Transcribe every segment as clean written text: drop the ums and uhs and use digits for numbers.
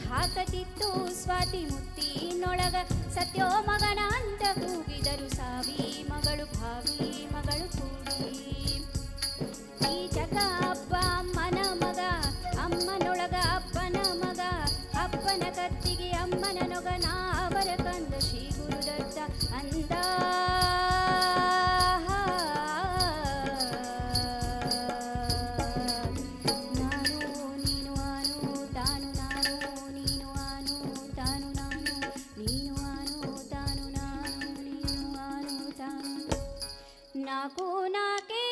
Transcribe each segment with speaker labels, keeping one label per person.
Speaker 1: ಹಾಕತಿತ್ತು ಸ್ವಾತಿ ಮುತ್ತಿನೊಳಗ ಸತ್ಯೋ ಮಗನ ಅಂತ ಕೂಗಿದರು ಸಾವಿ ಮಗಳು ಭಾವಿ ಮಗಳು ಕೂಡಿ ಈ ಜಗ ಅಪ್ಪ ಅಮ್ಮನ ಮಗ ಅಮ್ಮನೊಳಗ ಅಪ್ಪನ ಮಗ ಅಪ್ಪನ ಕತ್ತಿಗೆ ಅಮ್ಮನ ನೊಗನ ಅವರ ಕಂದ ಶ್ರೀ ಗುರುದತ್ತ ಅಂದ ನಾಕು ನಾಕೆ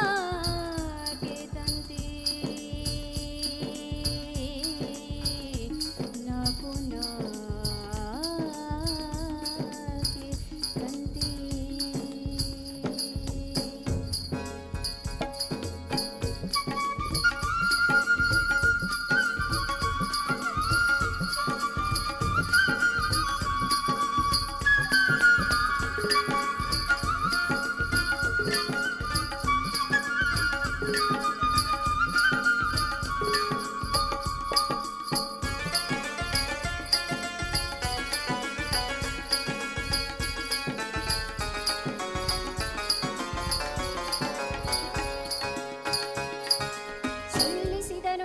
Speaker 1: ನಾಕೆ ತಂತಿ ನಾಕು ನಾಕೆ ತಂತಿ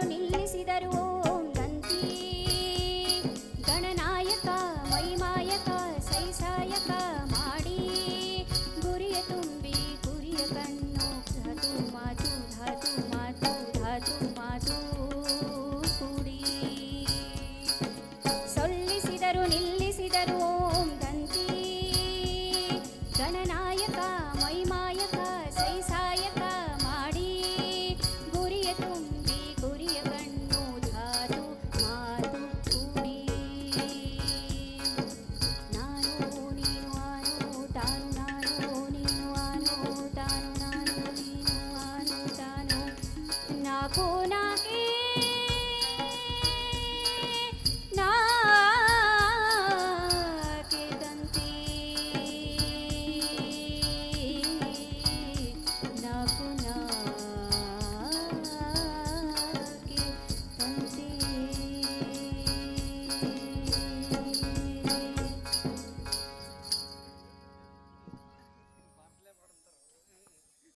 Speaker 1: ನಿಲ್ಲಿಸಿದರು ಓಂ ದಂತಿ ಗಣನಾಯಕ ಮೈಮಾಯಕ ಸೈಸಾಯಕ ಮಾಡಿ ಗುರಿಯ ತುಂಬಿ ಗುರಿಯ ಕಣ್ಣು ಧಾತು ಮಾತು ಧಾತು ಮಾತು ಧಾತು ಮಾತು ಕೂಡಿ ಸೊಲ್ಲಿಸಿದರು ನಿಲ್ಲಿಸಿದರು ಓಂ ದಂತಿ ಗಣನಾಯಕ ಮೈಮಾಯಕ ಸೈಸಾಯಕ